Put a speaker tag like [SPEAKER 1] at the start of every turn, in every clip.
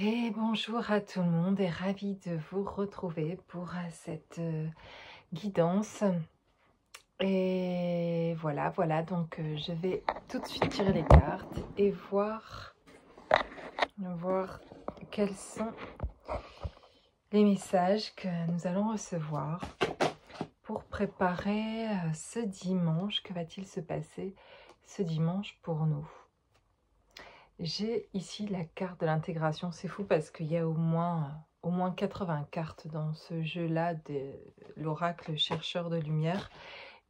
[SPEAKER 1] Et bonjour à tout le monde et ravie de vous retrouver pour cette guidance. Et voilà, donc je vais tout de suite tirer les cartes et voir quels sont les messages que nous allons recevoir pour préparer ce dimanche. Que va-t-il se passer ce dimanche pour nous? J'ai ici la carte de l'intégration. C'est fou parce qu'il y a au moins 80 cartes dans ce jeu-là de l'oracle chercheur de lumière.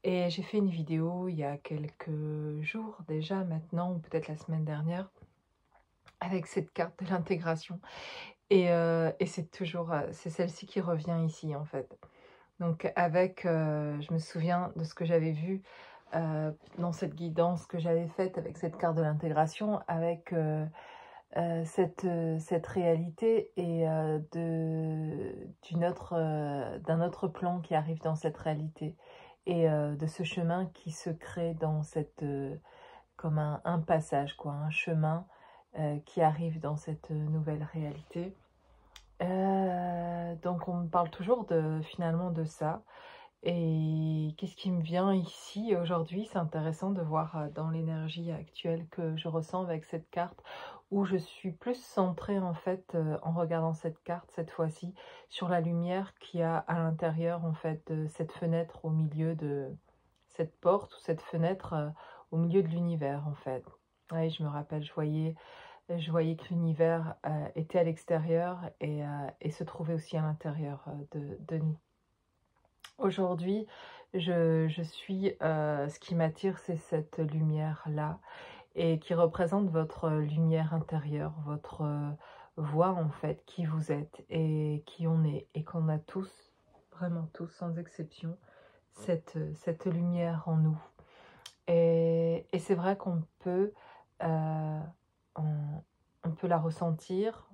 [SPEAKER 1] Et j'ai fait une vidéo il y a quelques jours déjà maintenant, ou peut-être la semaine dernière, avec cette carte de l'intégration. Et c'est toujours, c'est celle-ci qui revient ici en fait. Donc avec, je me souviens de ce que j'avais vu dans cette guidance que j'avais faite avec cette carte de l'intégration, avec cette réalité et d'un autre plan qui arrive dans cette réalité, et de ce chemin qui se crée dans cette comme un passage, quoi, un chemin qui arrive dans cette nouvelle réalité. Donc on me parle toujours finalement de ça. Et qu'est-ce qui me vient ici aujourd'hui? C'est intéressant de voir dans l'énergie actuelle que je ressens avec cette carte, où je suis plus centrée en fait en regardant cette carte cette fois-ci sur la lumière qu'il y a à l'intérieur en fait de cette fenêtre, au milieu de cette porte ou cette fenêtre au milieu de l'univers en fait. Oui, je me rappelle, je voyais que l'univers était à l'extérieur et se trouvait aussi à l'intérieur de nous. Aujourd'hui, je suis, ce qui m'attire, c'est cette lumière-là, et qui représente votre lumière intérieure, votre voix en fait, qui vous êtes et qui on est, et qu'on a tous, vraiment tous, sans exception, cette lumière en nous. Et c'est vrai qu'on peut, on peut la ressentir,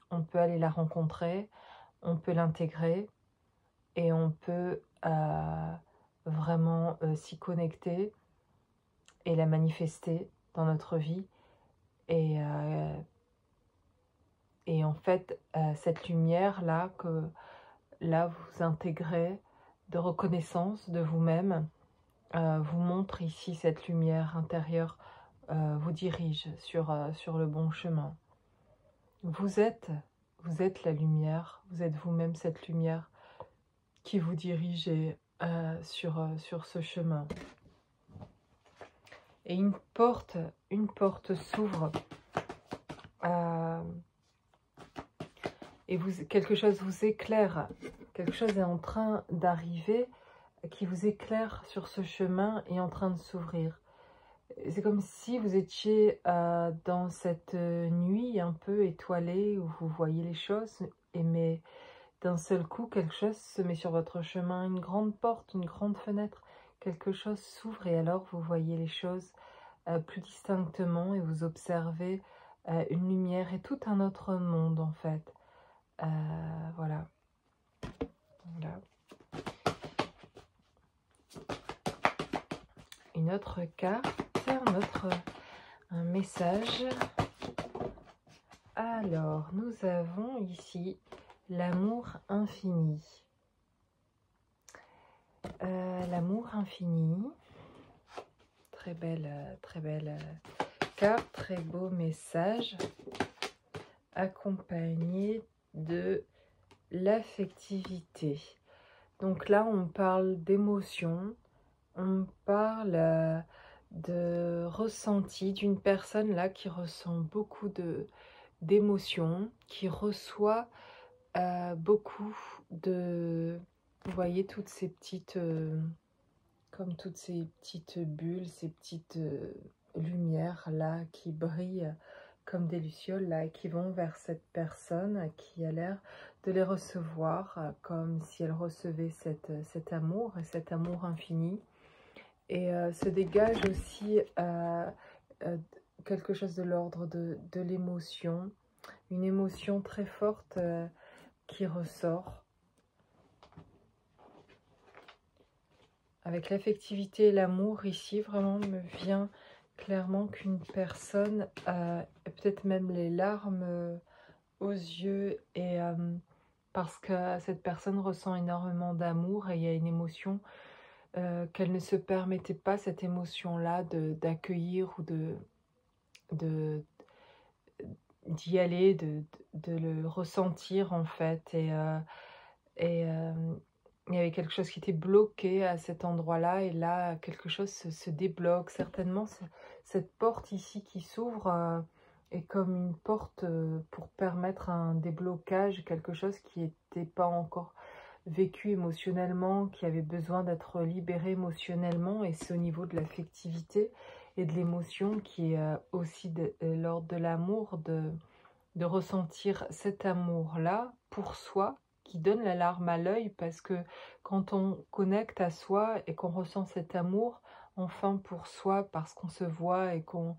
[SPEAKER 1] on peut aller la rencontrer, on peut l'intégrer, et on peut vraiment s'y connecter et la manifester dans notre vie. Et en fait, cette lumière-là, que là vous intégrez, de reconnaissance de vous-même, vous montre ici cette lumière intérieure, vous dirige sur le bon chemin. Vous êtes la lumière, vous êtes vous-même cette lumière qui vous dirige sur ce chemin. Et une porte s'ouvre et quelque chose vous éclaire, quelque chose est en train d'arriver qui vous éclaire sur ce chemin et en train de s'ouvrir. C'est comme si vous étiez dans cette nuit un peu étoilée où vous voyez les choses, mais d'un seul coup, quelque chose se met sur votre chemin, une grande porte, une grande fenêtre, quelque chose s'ouvre, et alors vous voyez les choses plus distinctement, et vous observez une lumière et tout un autre monde en fait. Voilà. Une autre carte, un message. Alors, nous avons ici l'amour infini. L'amour infini. Très belle carte, très beau message, accompagné de l'affectivité. Donc là, on parle d'émotion, on parle de ressenti, d'une personne là qui ressent beaucoup d'émotions, qui reçoit beaucoup de... Vous voyez toutes ces petites... comme toutes ces petites bulles, ces petites lumières là qui brillent comme des lucioles là, qui vont vers cette personne qui a l'air de les recevoir comme si elle recevait cet amour, et cet amour infini. Et se dégage aussi quelque chose de l'ordre de l'émotion, une émotion très forte qui ressort. Avec l'affectivité et l'amour, ici, vraiment me vient clairement qu'une personne, peut-être même les larmes aux yeux et parce que cette personne ressent énormément d'amour et il y a une émotion qu'elle ne se permettait pas, cette émotion-là, d'accueillir ou de d'y aller, de le ressentir en fait. Et il y avait quelque chose qui était bloqué à cet endroit-là et là, quelque chose se débloque. Certainement, cette porte ici qui s'ouvre est comme une porte pour permettre un déblocage, quelque chose qui n'était pas encore vécu émotionnellement, qui avait besoin d'être libéré émotionnellement, et c'est au niveau de l'affectivité et de l'émotion qui est aussi l'ordre de l'amour, de ressentir cet amour-là pour soi, qui donne la larme à l'œil, parce que quand on connecte à soi et qu'on ressent cet amour, enfin pour soi, parce qu'on se voit et qu'on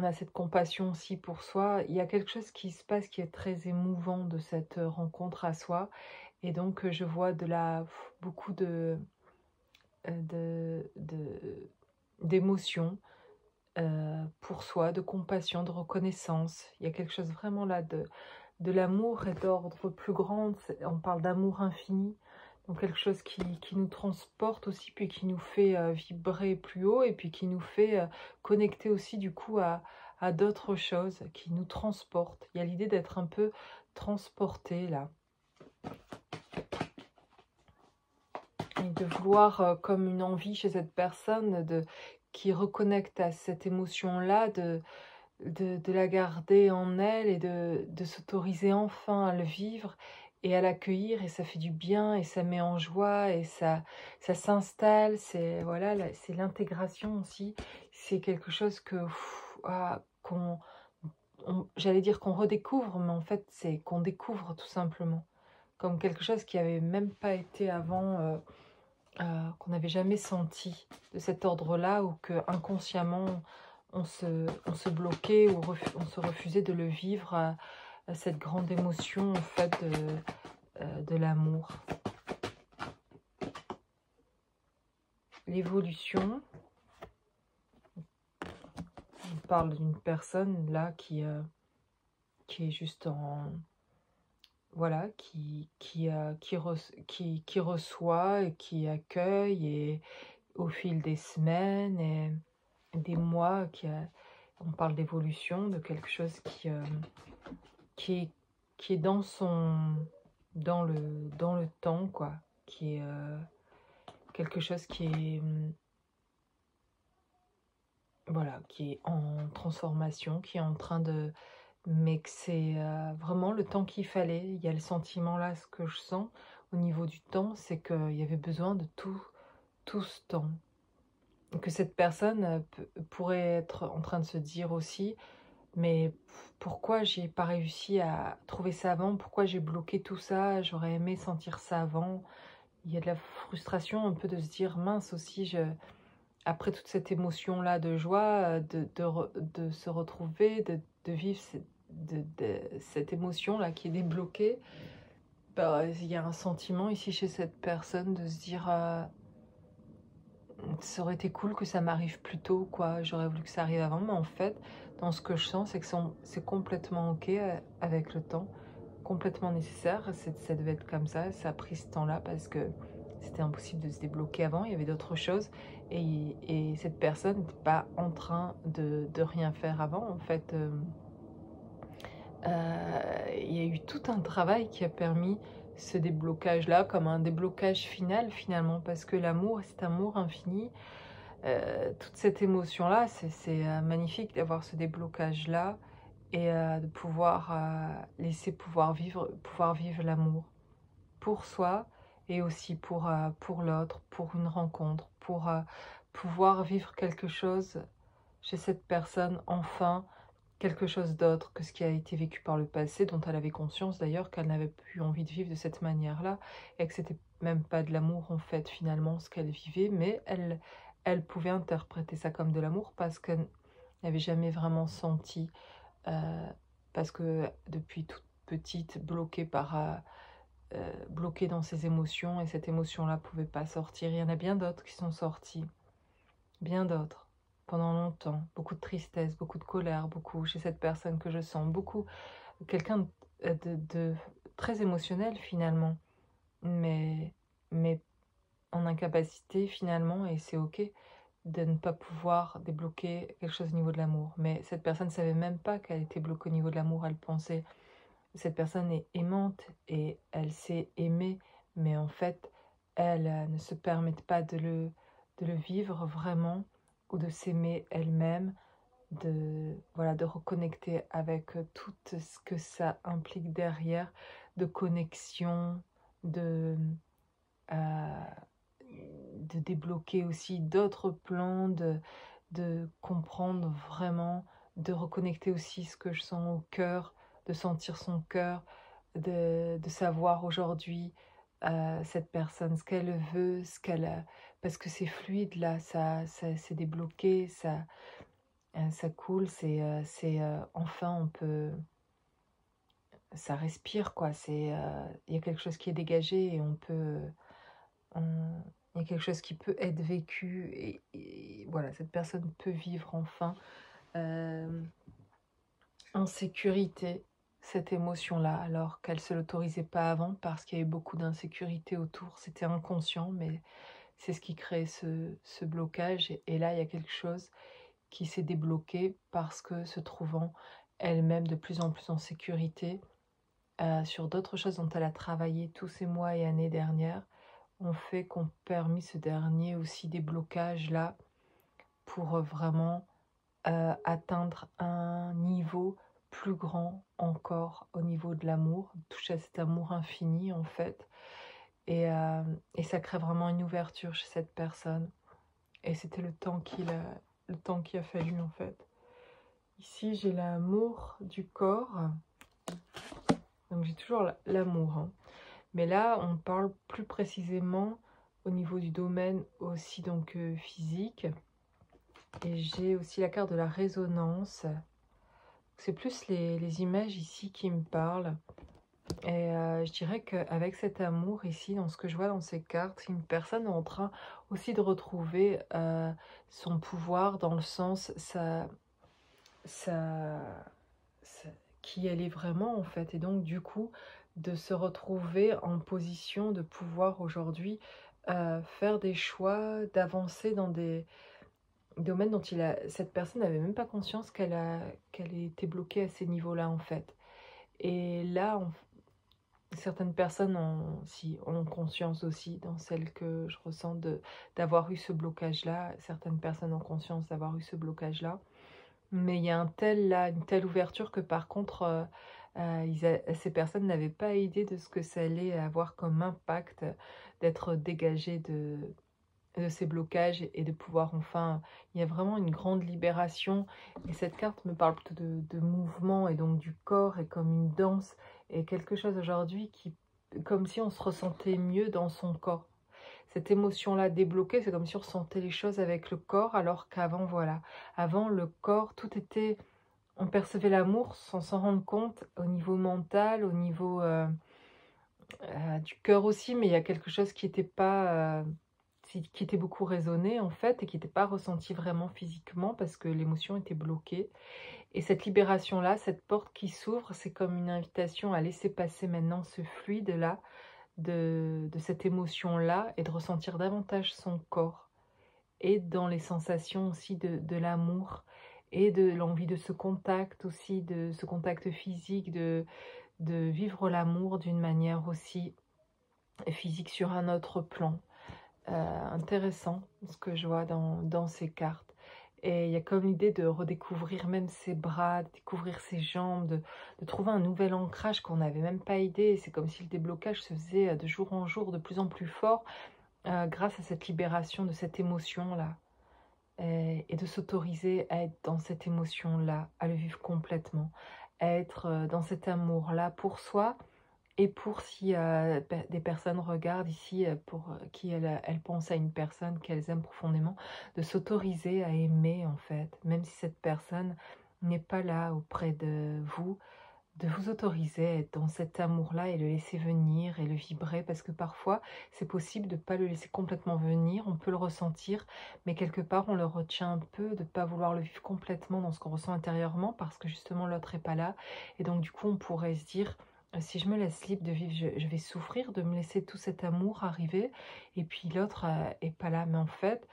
[SPEAKER 1] a cette compassion aussi pour soi, il y a quelque chose qui se passe qui est très émouvant de cette rencontre à soi. Et donc, je vois beaucoup d'émotions pour soi, de compassion, de reconnaissance. Il y a quelque chose vraiment là de l'amour et d'ordre plus grand. On parle d'amour infini. Donc quelque chose qui nous transporte aussi, puis qui nous fait vibrer plus haut, et puis qui nous fait connecter aussi du coup à d'autres choses, qui nous transportent. Il y a l'idée d'être un peu transporté là. Et de vouloir, comme une envie chez cette personne, qui reconnecte à cette émotion-là, de la garder en elle et de s'autoriser enfin à le vivre et à l'accueillir, et ça fait du bien et ça met en joie et ça s'installe. C'est voilà, c'est l'intégration aussi. C'est quelque chose j'allais dire qu'on redécouvre, mais en fait c'est qu'on découvre tout simplement, comme quelque chose qui avait même pas été avant. Qu'on n'avait jamais senti de cet ordre-là, ou que inconsciemment on se bloquait ou on se refusait de le vivre, à cette grande émotion en fait de l'amour. L'évolution, on parle d'une personne là qui est juste en... Voilà, qui reçoit et qui accueille, et au fil des semaines et des mois, on parle d'évolution, de quelque chose qui est, qui est dans le temps, quoi, qui est quelque chose qui est, voilà, qui est en transformation, qui est en train de... Mais que c'est vraiment le temps qu'il fallait. Il y a le sentiment là, ce que je sens au niveau du temps, c'est qu'il y avait besoin de tout ce temps. Que cette personne pourrait être en train de se dire aussi, mais pourquoi j'ai pas réussi à trouver ça avant? Pourquoi j'ai bloqué tout ça? J'aurais aimé sentir ça avant. Il y a de la frustration un peu de se dire, mince aussi, après toute cette émotion-là de joie, de se retrouver, de vivre cette émotion-là qui est débloquée, bah, il y a un sentiment ici chez cette personne de se dire... ça aurait été cool que ça m'arrive plus tôt, quoi. J'aurais voulu que ça arrive avant, mais en fait, dans ce que je sens, c'est que c'est complètement ok avec le temps, complètement nécessaire. Ça devait être comme ça a pris ce temps-là parce que c'était impossible de se débloquer avant, il y avait d'autres choses. Et cette personne n'était pas en train de rien faire avant, en fait. Il y a eu tout un travail qui a permis ce déblocage-là, comme un déblocage final finalement, parce que l'amour, cet amour infini, toute cette émotion-là, c'est magnifique d'avoir ce déblocage-là et de pouvoir pouvoir vivre l'amour pour soi et aussi pour l'autre, pour une rencontre, pour pouvoir vivre quelque chose chez cette personne, enfin, quelque chose d'autre que ce qui a été vécu par le passé, dont elle avait conscience d'ailleurs qu'elle n'avait plus envie de vivre de cette manière-là, et que c'était même pas de l'amour en fait finalement ce qu'elle vivait, mais elle pouvait interpréter ça comme de l'amour parce qu'elle n'avait jamais vraiment senti, parce que depuis toute petite, bloquée dans ses émotions, et cette émotion-là pouvait pas sortir. Il y en a bien d'autres qui sont sortis, bien d'autres, pendant longtemps. Beaucoup de tristesse, beaucoup de colère, beaucoup chez cette personne que je sens, beaucoup, quelqu'un très émotionnel finalement, mais, mais en incapacité finalement, et c'est ok de ne pas pouvoir débloquer quelque chose au niveau de l'amour. Mais cette personne ne savait même pas qu'elle était bloquée au niveau de l'amour, elle pensait, cette personne est aimante et elle sait aimer, mais en fait, elle ne se permet pas de le vivre vraiment ou de s'aimer elle-même, voilà, de reconnecter avec tout ce que ça implique derrière, de connexion, de, euh, de débloquer aussi d'autres plans, de comprendre vraiment, de reconnecter aussi ce que je sens au cœur, de sentir son cœur, de savoir aujourd'hui cette personne, ce qu'elle veut, ce qu'elle a, parce que c'est fluide là, ça c'est débloqué, ça coule, enfin on peut, ça respire quoi, il y a quelque chose qui est dégagé et on peut, il y a quelque chose qui peut être vécu et voilà, cette personne peut vivre enfin euh, en sécurité cette émotion-là, alors qu'elle ne se l'autorisait pas avant parce qu'il y avait beaucoup d'insécurité autour. C'était inconscient, mais c'est ce qui crée ce blocage. Et là, il y a quelque chose qui s'est débloqué parce que se trouvant elle-même de plus en plus en sécurité sur d'autres choses dont elle a travaillé tous ces mois et années dernières, ont fait qu'ont permis ce dernier aussi déblocage là pour vraiment atteindre un niveau plus grand encore au niveau de l'amour, toucher à cet amour infini en fait. Et ça crée vraiment une ouverture chez cette personne. Et c'était le temps qu'il a fallu en fait. Ici j'ai l'amour du corps, donc j'ai toujours l'amour. Hein. Mais là on parle plus précisément au niveau du domaine aussi donc physique. Et j'ai aussi la carte de la résonance. C'est plus les images ici qui me parlent. Et je dirais qu'avec cet amour ici, dans ce que je vois dans ces cartes, une personne est en train aussi de retrouver son pouvoir dans le sens sa, qui elle est vraiment en fait. Et donc du coup, de se retrouver en position de pouvoir aujourd'hui faire des choix, d'avancer dans des domaines dont cette personne n'avait même pas conscience qu'elle était bloquée à ces niveaux-là en fait. Et là, certaines personnes ont conscience aussi, dans celle que je ressens, d'avoir eu ce blocage-là. Certaines personnes ont conscience d'avoir eu ce blocage-là. Mais il y a une telle ouverture que par contre, ces personnes n'avaient pas idée de ce que ça allait avoir comme impact d'être dégagées de ces blocages et de pouvoir enfin, il y a vraiment une grande libération. Et cette carte me parle plutôt de mouvement et donc du corps et comme une danse et quelque chose aujourd'hui qui, comme si on se ressentait mieux dans son corps. Cette émotion-là débloquée, c'est comme si on ressentait les choses avec le corps, alors qu'avant, voilà, avant le corps, tout était, on percevait l'amour sans s'en rendre compte au niveau mental, au niveau du cœur aussi, mais il y a quelque chose qui n'était pas qui était beaucoup raisonné en fait et qui n'était pas ressenti vraiment physiquement parce que l'émotion était bloquée. Et cette libération-là, cette porte qui s'ouvre, c'est comme une invitation à laisser passer maintenant ce fluide-là de cette émotion-là et de ressentir davantage son corps et dans les sensations aussi de l'amour et de l'envie de ce contact aussi, de ce contact physique, de vivre l'amour d'une manière aussi physique sur un autre plan. Intéressant ce que je vois dans ces cartes. Et il y a comme l'idée de redécouvrir même ses bras, de découvrir ses jambes, de trouver un nouvel ancrage qu'on n'avait même pas idée. C'est comme si le déblocage se faisait de jour en jour de plus en plus fort grâce à cette libération de cette émotion-là. Et de s'autoriser à être dans cette émotion-là, à le vivre complètement, à être dans cet amour-là pour soi. Et pour si des personnes regardent ici, pour qui elles pensent à une personne qu'elles aiment profondément, de s'autoriser à aimer en fait, même si cette personne n'est pas là auprès de vous, de vous autoriser à être dans cet amour-là et le laisser venir et le vibrer, parce que parfois c'est possible de ne pas le laisser complètement venir, on peut le ressentir, mais quelque part on le retient un peu, de ne pas vouloir le vivre complètement dans ce qu'on ressent intérieurement, parce que justement l'autre n'est pas là, et donc du coup on pourrait se dire, si je me laisse libre de vivre, je vais souffrir de me laisser tout cet amour arriver, et puis l'autre est pas là, mais en fait,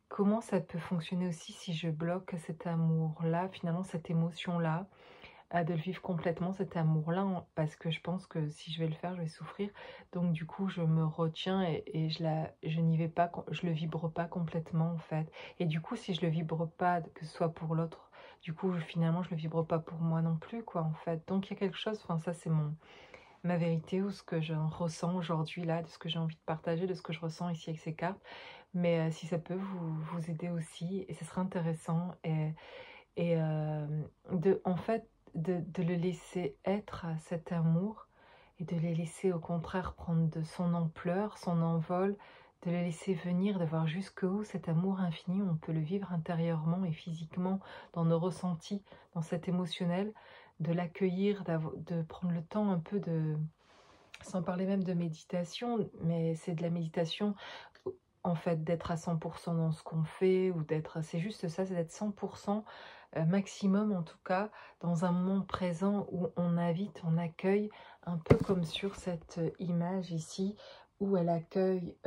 [SPEAKER 1] comment ça peut fonctionner aussi si je bloque cet amour-là, finalement cette émotion-là, de le vivre complètement cet amour-là, parce que je pense que si je vais le faire, je vais souffrir. Donc du coup, je me retiens et je n'y vais pas, je le vibre pas complètement en fait. Et du coup, si je le vibre pas, que ce soit pour l'autre, du coup, finalement, je le vibre pas pour moi non plus, quoi, en fait. Donc il y a quelque chose, enfin ça c'est ma vérité ou ce que je ressens aujourd'hui là, de ce que j'ai envie de partager, de ce que je ressens ici avec ces cartes. Mais si ça peut vous aider aussi, et ce serait intéressant, en fait, de le laisser être cet amour et de les laisser au contraire prendre de son ampleur, son envol, de le laisser venir, de voir jusqu'où cet amour infini, on peut le vivre intérieurement et physiquement, dans nos ressentis, dans cet émotionnel, de l'accueillir, de prendre le temps un peu de, sans parler même de méditation, mais c'est de la méditation, en fait, d'être à 100% dans ce qu'on fait, ou d'être, c'est juste ça, c'est d'être 100% maximum en tout cas, dans un moment présent où on invite, on accueille, un peu comme sur cette image ici, où elle accueille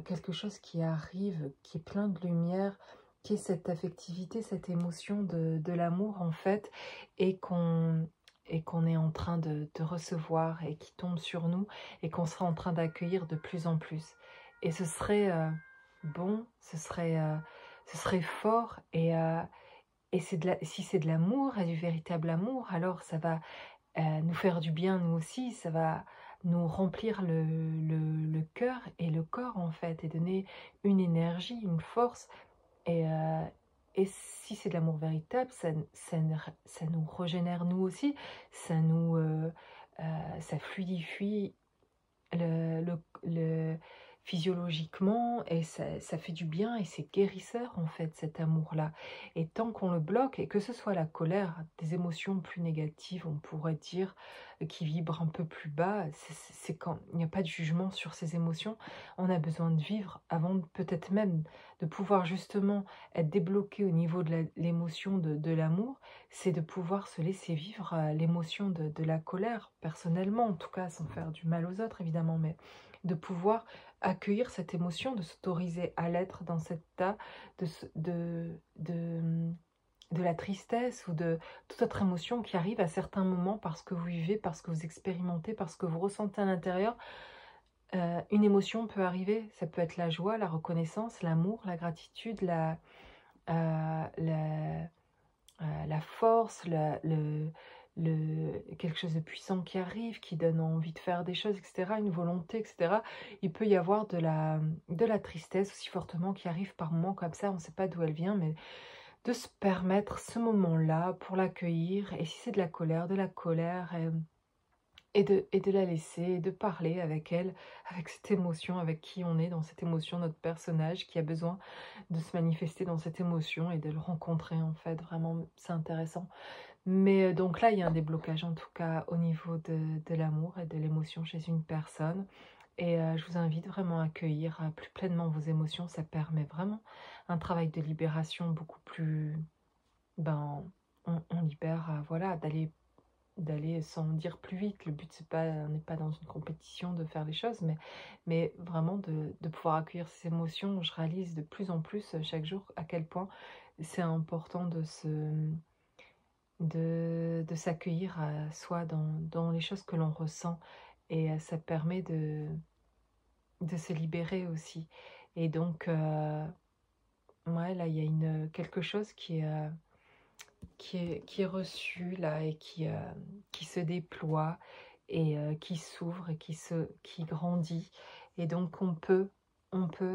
[SPEAKER 1] quelque chose qui arrive, qui est plein de lumière, qui est cette affectivité, cette émotion de l'amour en fait, et qu'on est en train de recevoir et qui tombe sur nous et qu'on sera en train d'accueillir de plus en plus. Et ce serait bon, ce serait fort et si c'est de l'amour et du véritable amour, alors ça va nous faire du bien nous aussi, ça va nous remplir le cœur et le corps en fait, et donner une énergie, une force. Et, euh, et si c'est de l'amour véritable, ça nous régénère nous aussi, ça fluidifie physiologiquement, et ça fait du bien et c'est guérisseur en fait cet amour-là. Et tant qu'on le bloque, et que ce soit la colère, des émotions plus négatives, on pourrait dire, qui vibrent un peu plus bas, c'est quand il n'y a pas de jugement sur ces émotions. On a besoin de vivre avant peut-être même de pouvoir justement être débloqué au niveau de l'émotion de l'amour, c'est de pouvoir se laisser vivre l'émotion de la colère, personnellement, en tout cas, sans faire du mal aux autres, évidemment, mais de pouvoir accueillir cette émotion, de s'autoriser à l'être dans cet état de, de la tristesse ou de toute autre émotion qui arrive à certains moments, parce que vous vivez, parce que vous expérimentez, parce que vous ressentez à l'intérieur. Une émotion peut arriver, ça peut être la joie, la reconnaissance, l'amour, la gratitude, euh, la, la force, quelque chose de puissant qui arrive, qui donne envie de faire des choses, etc., une volonté, etc. Il peut y avoir de la tristesse aussi fortement qui arrive par moments comme ça, on ne sait pas d'où elle vient, mais de se permettre ce moment-là pour l'accueillir, et si c'est de la colère, et de la laisser, et de parler avec elle, avec cette émotion, avec qui on est dans cette émotion, notre personnage qui a besoin de se manifester dans cette émotion et de le rencontrer en fait, vraiment c'est intéressant. Mais donc là il y a un déblocage en tout cas au niveau de l'amour et de l'émotion chez une personne, et je vous invite vraiment à accueillir plus pleinement vos émotions, ça permet vraiment un travail de libération beaucoup plus, ben on libère, voilà, d'aller sans dire plus vite. Le but, c'est pas, on n'est pas dans une compétition de faire les choses, mais vraiment de pouvoir accueillir ces émotions. Je réalise de plus en plus chaque jour à quel point c'est important de s'accueillir à soi dans les choses que l'on ressent, et ça permet de se libérer aussi. Et donc, ouais, là, il y a quelque chose qui est reçu là, et qui se déploie, et qui s'ouvre, et qui grandit. Et donc on peut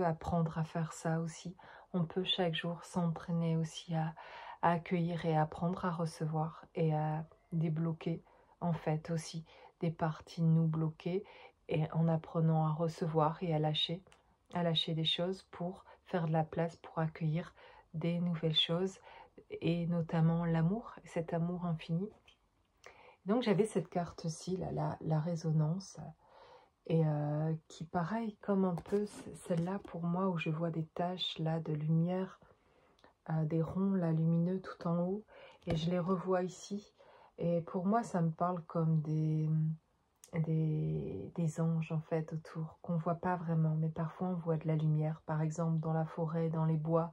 [SPEAKER 1] apprendre à faire ça aussi. On peut chaque jour s'entraîner aussi à accueillir et apprendre à recevoir, et à débloquer en fait aussi des parties de nous bloquées, et en apprenant à recevoir et à lâcher des choses pour faire de la place, pour accueillir des nouvelles choses, et notamment l'amour, cet amour infini. Donc j'avais cette carte-ci, la résonance, et qui pareil, comme un peu celle-là pour moi, où je vois des taches là de lumière, des ronds là lumineux tout en haut, et je les revois ici. Et pour moi, ça me parle comme des anges en fait autour, qu'on voit pas vraiment, mais parfois on voit de la lumière, par exemple dans la forêt, dans les bois,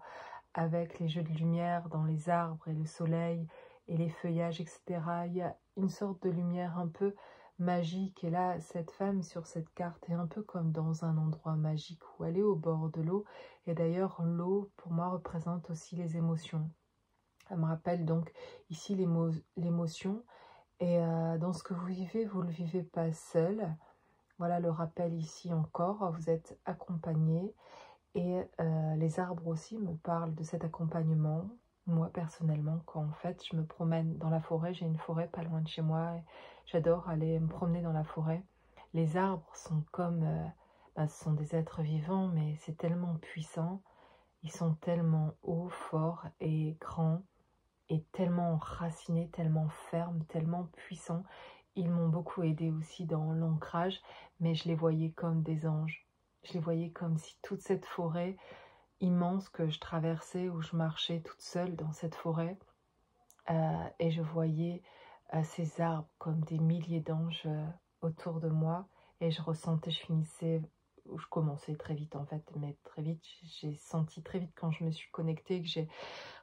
[SPEAKER 1] avec les jeux de lumière, dans les arbres et le soleil et les feuillages, etc. Il y a une sorte de lumière un peu magique, et là, cette femme sur cette carte est un peu comme dans un endroit magique où elle est au bord de l'eau, et d'ailleurs l'eau pour moi représente aussi les émotions. Elle me rappelle donc ici l'émotion. Et dans ce que vous le vivez pas seul. Voilà le rappel ici encore, vous êtes accompagné. Et les arbres aussi me parlent de cet accompagnement. Moi, personnellement, quand en fait je me promène dans la forêt, j'ai une forêt pas loin de chez moi. J'adore aller me promener dans la forêt. Les arbres sont comme... ce sont des êtres vivants, mais c'est tellement puissant. Ils sont tellement hauts, forts et grands, et tellement enracinés, tellement fermes, tellement puissants. Ils m'ont beaucoup aidé aussi dans l'ancrage, mais je les voyais comme des anges. Je les voyais comme si toute cette forêt immense que je traversais, où je marchais toute seule dans cette forêt, et je voyais ces arbres comme des milliers d'anges autour de moi, et je ressentais, je finissais, je commençais très vite en fait, mais très vite, j'ai senti très vite quand je me suis connectée, que j'ai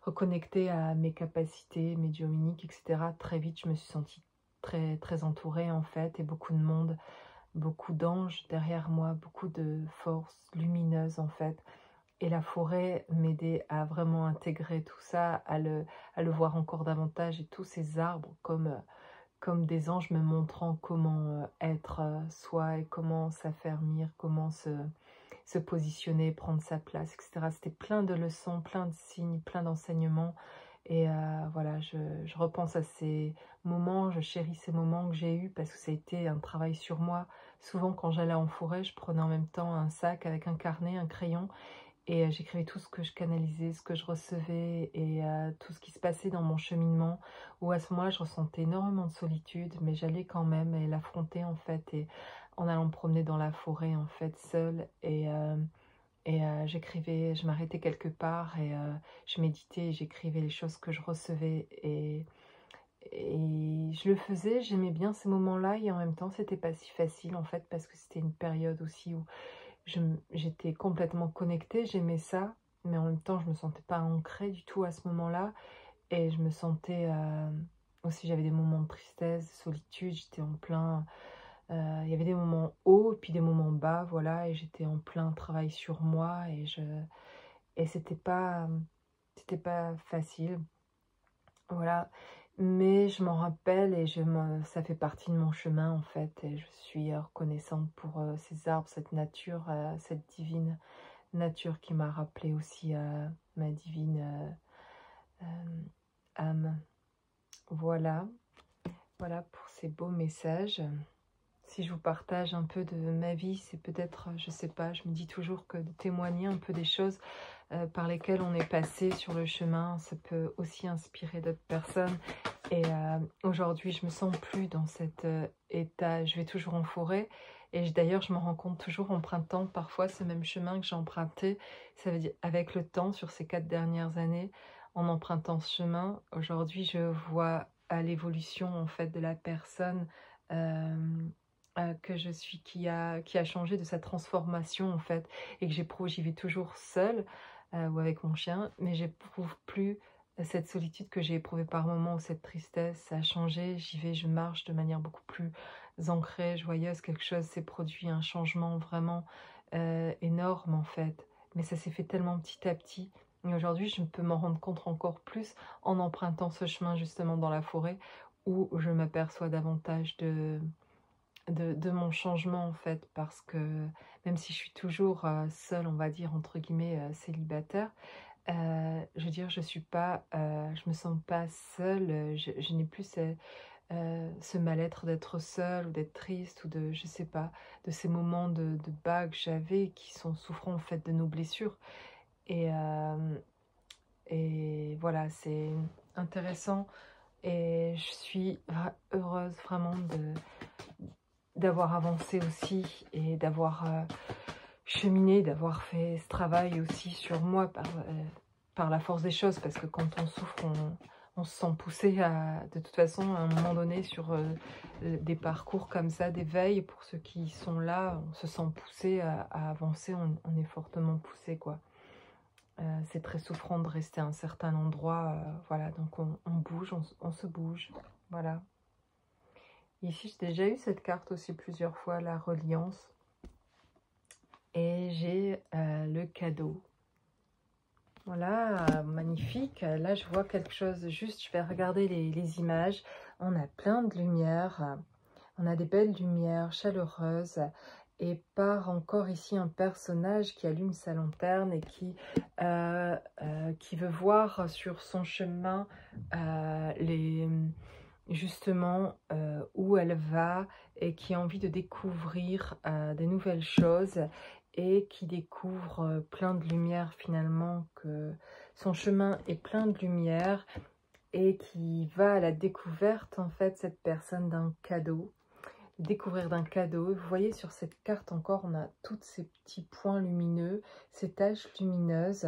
[SPEAKER 1] reconnecté à mes capacités médiumniques, etc. Très vite, je me suis sentie très, très entourée en fait, et beaucoup de monde, beaucoup d'anges derrière moi, beaucoup de forces lumineuses en fait. Et la forêt m'aidait à vraiment intégrer tout ça, à le voir encore davantage, et tous ces arbres comme des anges me montrant comment être soi, et comment s'affermir, comment se positionner, prendre sa place, etc. C'était plein de leçons, plein de signes, plein d'enseignements. Et voilà, je repense à ces moments, je chéris ces moments que j'ai eus, parce que ça a été un travail sur moi. Souvent, quand j'allais en forêt, je prenais en même temps un sac avec un carnet, un crayon, et j'écrivais tout ce que je canalisais, ce que je recevais, et tout ce qui se passait dans mon cheminement, où à ce moment-là, je ressentais énormément de solitude, mais j'allais quand même et l'affronter en fait, et en allant me promener dans la forêt en fait, seule, et j'écrivais, je m'arrêtais quelque part, et je méditais, et j'écrivais les choses que je recevais, et je le faisais, j'aimais bien ces moments-là, et en même temps, c'était pas si facile en fait, parce que c'était une période aussi où j'étais complètement connectée, j'aimais ça, mais en même temps, je me sentais pas ancrée du tout à ce moment-là, et je me sentais aussi, j'avais des moments de tristesse, de solitude, j'étais en plein, il y avait des moments hauts et puis des moments bas, voilà, et j'étais en plein travail sur moi, et c'était pas facile, voilà. Mais je m'en rappelle, et ça fait partie de mon chemin en fait, et je suis reconnaissante pour ces arbres, cette nature, cette divine nature qui m'a rappelé aussi ma divine âme. Voilà, voilà pour ces beaux messages. Si je vous partage un peu de ma vie, c'est peut-être, je sais pas, je me dis toujours que de témoigner un peu des choses par lesquelles on est passé sur le chemin, ça peut aussi inspirer d'autres personnes. Et aujourd'hui, je me sens plus dans cet état. Je vais toujours en forêt, et d'ailleurs, je me rends compte toujours, empruntant parfois ce même chemin que j'ai emprunté. Ça veut dire, avec le temps, sur ces 4 dernières années, en empruntant ce chemin, aujourd'hui, je vois à l'évolution en fait de la personne que je suis, qui a changé, de sa transformation en fait, et que j'y vais toujours seule ou avec mon chien, mais j'éprouve plus cette solitude que j'ai éprouvée par moments, ou cette tristesse. Ça a changé, j'y vais, je marche de manière beaucoup plus ancrée, joyeuse, quelque chose s'est produit, un changement vraiment énorme en fait, mais ça s'est fait tellement petit à petit, et aujourd'hui je peux m'en rendre compte encore plus en empruntant ce chemin justement dans la forêt, où je m'aperçois davantage de mon changement en fait, parce que même si je suis toujours seule, on va dire entre guillemets célibataire, je veux dire, je suis pas, je me sens pas seule, je n'ai plus ce mal-être d'être seule, ou d'être triste, ou de, je sais pas, de ces moments de bas que j'avais, qui sont souffrant en fait de nos blessures. Et, et voilà, c'est intéressant Et je suis heureuse vraiment d'avoir avancé aussi et d'avoir cheminé, d'avoir fait ce travail aussi sur moi par la force des choses. Parce que quand on souffre, on se sent poussé de toute façon à un moment donné sur des parcours comme ça, d'éveil. Pour ceux qui sont là, on se sent poussé à avancer, on est fortement poussé, quoi. C'est très souffrant de rester à un certain endroit, voilà, donc on bouge, on se bouge, voilà. Ici, j'ai déjà eu cette carte aussi plusieurs fois, la reliance, et j'ai le cadeau. Voilà, magnifique. Là, je vois quelque chose, juste, je vais regarder les images. On a plein de lumière, on a des belles lumières chaleureuses, et part encore ici un personnage qui allume sa lanterne et qui veut voir sur son chemin justement où elle va, et qui a envie de découvrir des nouvelles choses, et qui découvre plein de lumière finalement, que son chemin est plein de lumière, et qui va à la découverte en fait, cette personne, d'un cadeau. Découvrir d'un cadeau. Vous voyez sur cette carte encore, on a tous ces petits points lumineux, ces taches lumineuses,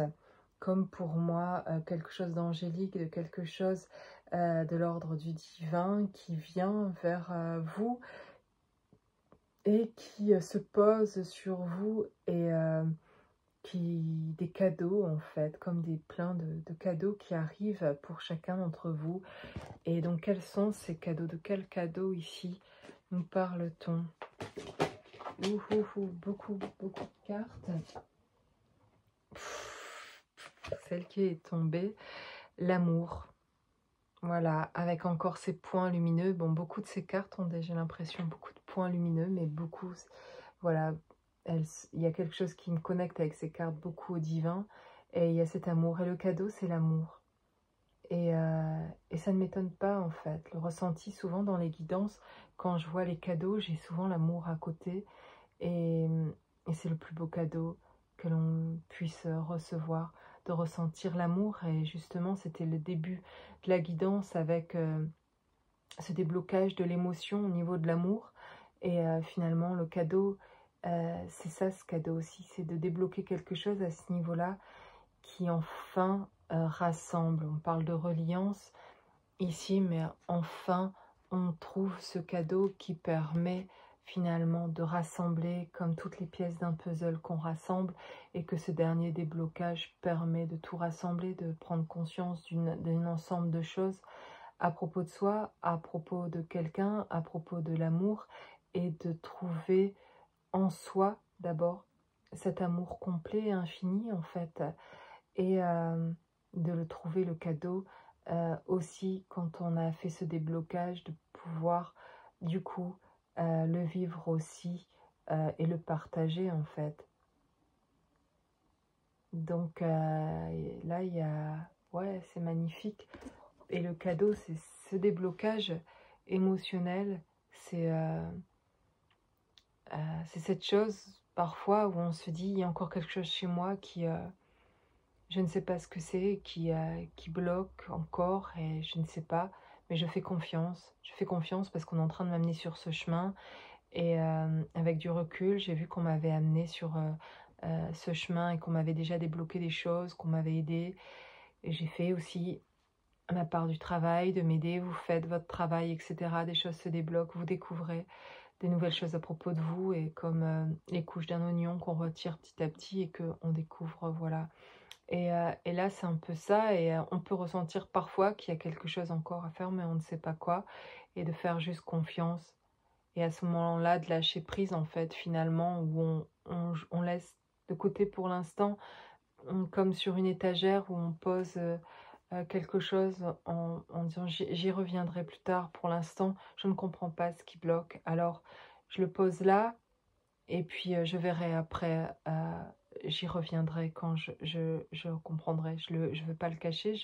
[SPEAKER 1] comme pour moi quelque chose d'angélique, de quelque chose de l'ordre du divin qui vient vers vous et qui se pose sur vous, et des cadeaux en fait, comme plein de cadeaux qui arrivent pour chacun d'entre vous. Et donc quels sont ces cadeaux? De quels cadeaux ici nous parle-t-on? Beaucoup de cartes. Celle qui est tombée, l'amour. Voilà, avec encore ces points lumineux. Bon, beaucoup de ces cartes ont déjà l'impression, beaucoup de points lumineux, mais beaucoup, voilà, il y a quelque chose qui me connecte avec ces cartes, beaucoup au divin. Et il y a cet amour. Et le cadeau, c'est l'amour. Et ça ne m'étonne pas, en fait. Le ressenti, souvent dans les guidances, quand je vois les cadeaux, j'ai souvent l'amour à côté. Et c'est le plus beau cadeau que l'on puisse recevoir, de ressentir l'amour. Et justement, c'était le début de la guidance, avec ce déblocage de l'émotion au niveau de l'amour. Et finalement, le cadeau, c'est ça, ce cadeau aussi, c'est de débloquer quelque chose à ce niveau-là qui enfin rassemble. On parle de reliance ici, mais enfin, on trouve ce cadeau qui permet finalement de rassembler comme toutes les pièces d'un puzzle qu'on rassemble, et que ce dernier déblocage permet de tout rassembler, de prendre conscience d'un ensemble de choses à propos de soi, à propos de quelqu'un, à propos de l'amour, et de trouver en soi d'abord cet amour complet et infini en fait, et de le trouver, le cadeau, aussi quand on a fait ce déblocage, de pouvoir du coup le vivre aussi et le partager en fait. Donc là il y a, ouais, c'est magnifique. Et le cadeau, c'est ce déblocage émotionnel, c'est cette chose parfois où on se dit, il y a encore quelque chose chez moi qui, je ne sais pas ce que c'est, qui bloque encore, et je ne sais pas, mais je fais confiance. Je fais confiance parce qu'on est en train de m'amener sur ce chemin, et avec du recul, j'ai vu qu'on m'avait amené sur ce chemin, et qu'on m'avait déjà débloqué des choses, qu'on m'avait aidé. Et j'ai fait aussi ma part du travail, de m'aider. Vous faites votre travail, etc. Des choses se débloquent, vous découvrez des nouvelles choses à propos de vous, et comme les couches d'un oignon qu'on retire petit à petit, et qu'on découvre, voilà. Et là, c'est un peu ça, et on peut ressentir parfois qu'il y a quelque chose encore à faire, mais on ne sait pas quoi, et de faire juste confiance. Et à ce moment-là, de lâcher prise, en fait, finalement, où on laisse de côté pour l'instant, comme sur une étagère où on pose quelque chose en disant j'y reviendrai plus tard. Pour l'instant, je ne comprends pas ce qui bloque. Alors, je le pose là, et puis je verrai après. J'y reviendrai quand je comprendrai. Je ne veux pas le cacher.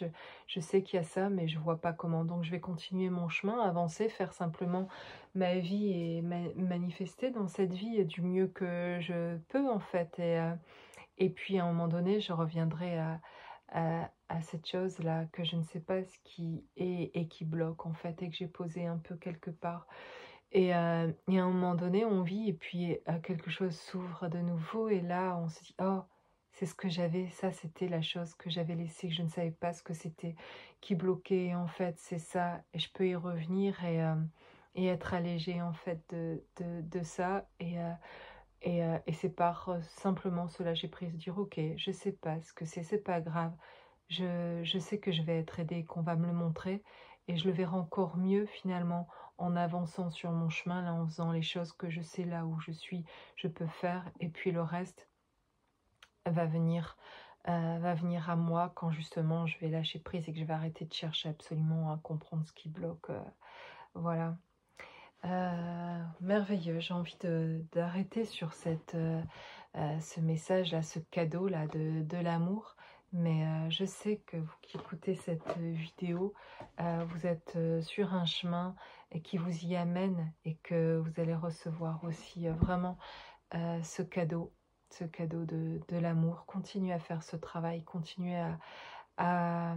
[SPEAKER 1] Je sais qu'il y a ça, mais je ne vois pas comment. Donc, je vais continuer mon chemin, avancer, faire simplement ma vie, et manifester dans cette vie du mieux que je peux, en fait. Et puis, à un moment donné, je reviendrai à cette chose-là, que je ne sais pas ce qui est et qui bloque en fait, et que j'ai posé un peu quelque part. Et à un moment donné, on vit et puis quelque chose s'ouvre de nouveau et là, on se dit: «Oh, c'est ce que j'avais, ça c'était la chose que j'avais laissée, que je ne savais pas ce que c'était, qui bloquait. En fait, c'est ça et je peux y revenir et être allégée en fait de ça et c'est par, simplement se lâcher prise, dire: «OK, je sais pas ce que c'est pas grave. Je sais que je vais être aidée, qu'on va me le montrer et je le verrai encore mieux finalement en avançant sur mon chemin, là, en faisant les choses que je sais là où je suis, je peux faire et puis le reste va venir, va venir à moi quand justement je vais lâcher prise et que je vais arrêter de chercher absolument à comprendre ce qui bloque», voilà. Merveilleux, j'ai envie de d'arrêter sur ce message-là, ce cadeau-là de l'amour. Mais je sais que vous qui écoutez cette vidéo, vous êtes sur un chemin et qui vous y amène et que vous allez recevoir aussi vraiment ce cadeau de l'amour. Continuez à faire ce travail, continuez à,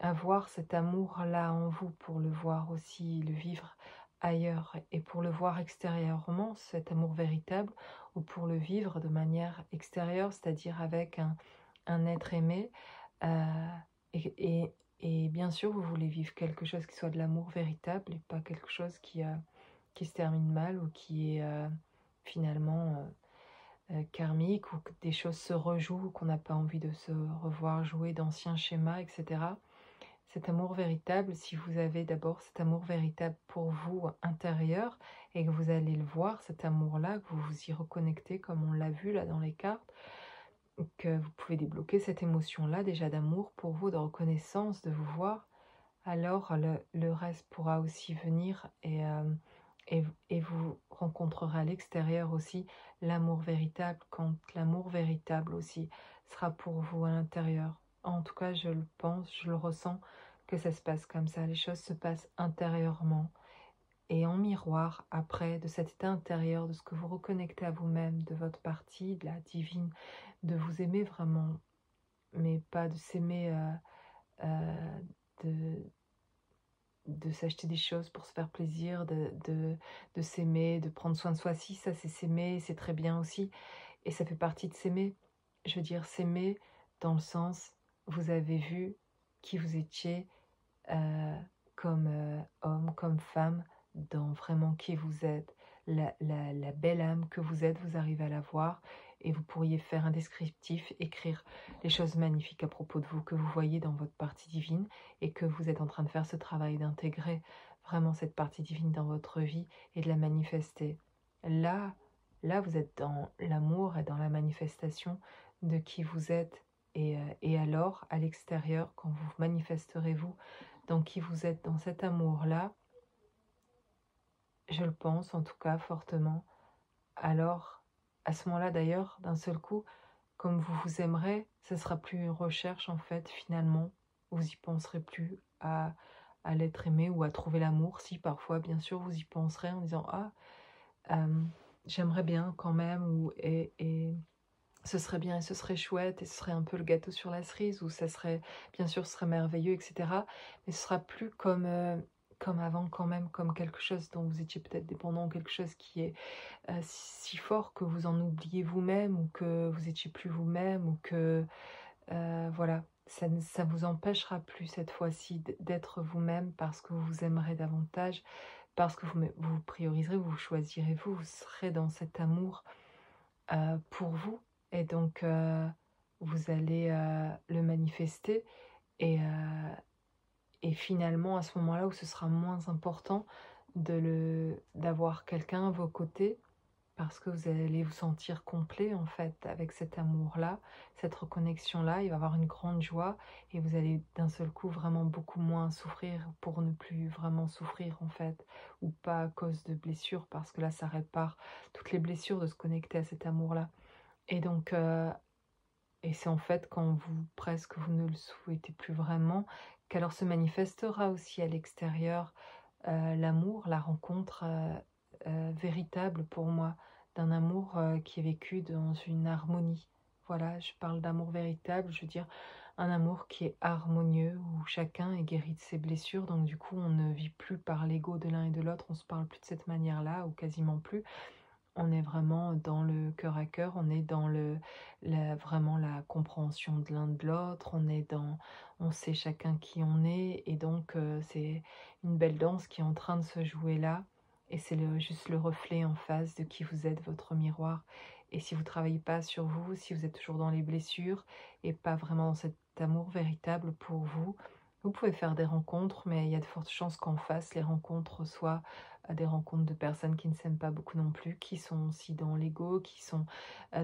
[SPEAKER 1] à voir cet amour-là en vous pour le voir aussi, le vivre ailleurs et pour le voir extérieurement, cet amour véritable, ou pour le vivre de manière extérieure, c'est-à-dire avec un être aimé. euh, et, et- et bien sûr, vous voulez vivre quelque chose qui soit de l'amour véritable et pas quelque chose qui se termine mal ou qui est finalement karmique ou que des choses se rejouent, qu'on n'a pas envie de se revoir jouer d'anciens schémas, etc. Cet amour véritable, si vous avez d'abord cet amour véritable pour vous intérieur et que vous allez le voir, cet amour-là, que vous vous y reconnectez comme on l'a vu là dans les cartes, que vous pouvez débloquer cette émotion-là déjà d'amour pour vous, de reconnaissance, de vous voir, alors le reste pourra aussi venir et vous rencontrerez à l'extérieur aussi l'amour véritable, quand l'amour véritable aussi sera pour vous à l'intérieur. En tout cas, je le pense, je le ressens, que ça se passe comme ça. Les choses se passent intérieurement et en miroir, après, de cet état intérieur, de ce que vous reconnectez à vous-même, de votre partie, de la divine, de vous aimer vraiment, mais pas de s'aimer, euh, de, de s'acheter des choses pour se faire plaisir, de s'aimer, de prendre soin de soi. Si, ça c'est s'aimer, c'est très bien aussi. Et ça fait partie de s'aimer. Je veux dire, s'aimer dans le sens, vous avez vu qui vous étiez euh, comme homme, comme femme, dans vraiment qui vous êtes. La belle âme que vous êtes, vous arrivez à la voir et vous pourriez faire un descriptif, écrire les choses magnifiques à propos de vous que vous voyez dans votre partie divine et que vous êtes en train de faire ce travail d'intégrer vraiment cette partie divine dans votre vie et de la manifester. Là, là, vous êtes dans l'amour et dans la manifestation de qui vous êtes. Et alors, à l'extérieur, quand vous manifesterez vous dans qui vous êtes, dans cet amour-là, je le pense en tout cas fortement, alors à ce moment-là d'ailleurs, d'un seul coup, comme vous vous aimerez, ce sera plus une recherche en fait finalement, vous y penserez plus à l'être aimé ou à trouver l'amour, si parfois bien sûr vous y penserez en disant ah j'aimerais bien quand même et ce serait bien et ce serait chouette et ce serait un peu le gâteau sur la cerise ou ça serait, bien sûr, ce serait merveilleux, etc. Mais ce sera plus comme avant quand même, comme quelque chose dont vous étiez peut-être dépendant, quelque chose qui est si fort que vous en oubliez vous-même ou que vous étiez plus vous-même ou que, voilà, ça vous empêchera plus cette fois-ci d'être vous-même parce que vous vous aimerez davantage, parce que vous prioriserez, vous choisirez vous, vous serez dans cet amour pour vous et donc vous allez le manifester et finalement à ce moment-là où ce sera moins important d'avoir quelqu'un à vos côtés parce que vous allez vous sentir complet en fait avec cet amour-là, cette reconnexion-là, il va y avoir une grande joie et vous allez d'un seul coup vraiment beaucoup moins souffrir pour ne plus vraiment souffrir en fait, ou pas à cause de blessures parce que là ça répare toutes les blessures de se connecter à cet amour-là. Et donc, et c'est en fait quand vous ne le souhaitez plus vraiment, qu'alors se manifestera aussi à l'extérieur l'amour, la rencontre véritable pour moi, d'un amour qui est vécu dans une harmonie. Voilà, je parle d'amour véritable, je veux dire un amour qui est harmonieux, où chacun est guéri de ses blessures. Donc du coup, on ne vit plus par l'ego de l'un et de l'autre, on se parle plus de cette manière-là, ou quasiment plus. On est vraiment dans le cœur à cœur, on est dans vraiment la compréhension de l'un de l'autre, on sait chacun qui on est, et donc c'est une belle danse qui est en train de se jouer là, et c'est juste le reflet en face de qui vous êtes, votre miroir. Et si vous ne travaillez pas sur vous, si vous êtes toujours dans les blessures, et pas vraiment dans cet amour véritable pour vous, vous pouvez faire des rencontres, mais il y a de fortes chances qu'en face, les rencontres soient à des rencontres de personnes qui ne s'aiment pas beaucoup non plus, qui sont aussi dans l'ego, qui sont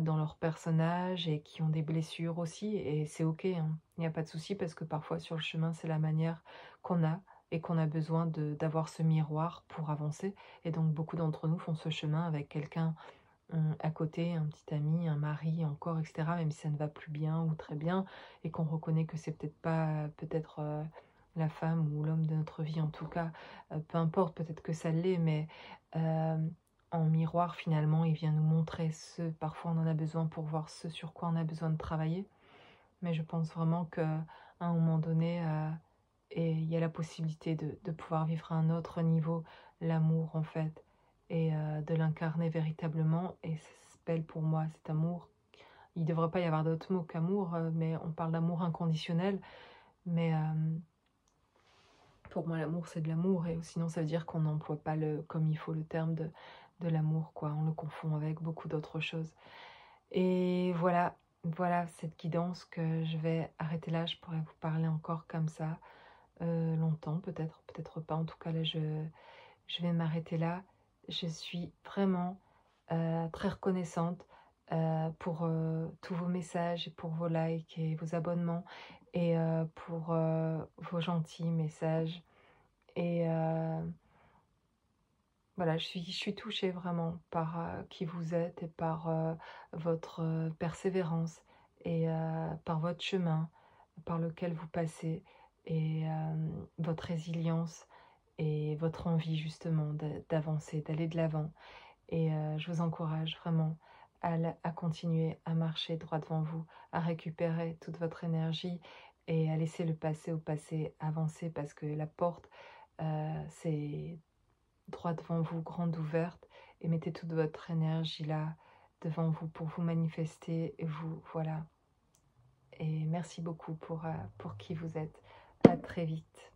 [SPEAKER 1] dans leur personnage et qui ont des blessures aussi. Et c'est ok, hein. Il n'y a pas de souci parce que parfois sur le chemin, c'est la manière qu'on a et qu'on a besoin d'avoir ce miroir pour avancer. Et donc beaucoup d'entre nous font ce chemin avec quelqu'un à côté, un petit ami, un mari encore, etc. Même si ça ne va plus bien ou très bien et qu'on reconnaît que c'est peut-être pas, peut-être la femme ou l'homme de notre vie en tout cas, peu importe, peut-être que ça l'est, mais euh, en miroir finalement, il vient nous montrer parfois on en a besoin pour voir ce sur quoi on a besoin de travailler. Mais je pense vraiment qu'à un moment donné, et il y a la possibilité de pouvoir vivre à un autre niveau l'amour en fait, et de l'incarner véritablement. Et ça s'appelle pour moi cet amour. Il ne devrait pas y avoir d'autre mot qu'amour, mais on parle d'amour inconditionnel. Mais pour moi, l'amour, c'est de l'amour. Et sinon, ça veut dire qu'on n'emploie pas comme il faut le terme de l'amour, quoi. On le confond avec beaucoup d'autres choses. Et voilà, voilà cette guidance que je vais arrêter là. Je pourrais vous parler encore comme ça longtemps, peut-être, peut-être pas. En tout cas, là, je vais m'arrêter là. Je suis vraiment très reconnaissante pour tous vos messages et pour vos likes et vos abonnements et pour vos gentils messages. Et voilà, je suis touchée vraiment par qui vous êtes et par votre persévérance et par votre chemin par lequel vous passez et votre résilience et votre envie justement d'avancer, d'aller de l'avant. Et je vous encourage vraiment à continuer à marcher droit devant vous, à récupérer toute votre énergie et à laisser le passé au passé avancer parce que la porte, c'est droit devant vous, grande ouverte, et mettez toute votre énergie là devant vous pour vous manifester et vous, voilà. Et merci beaucoup pour qui vous êtes. À très vite.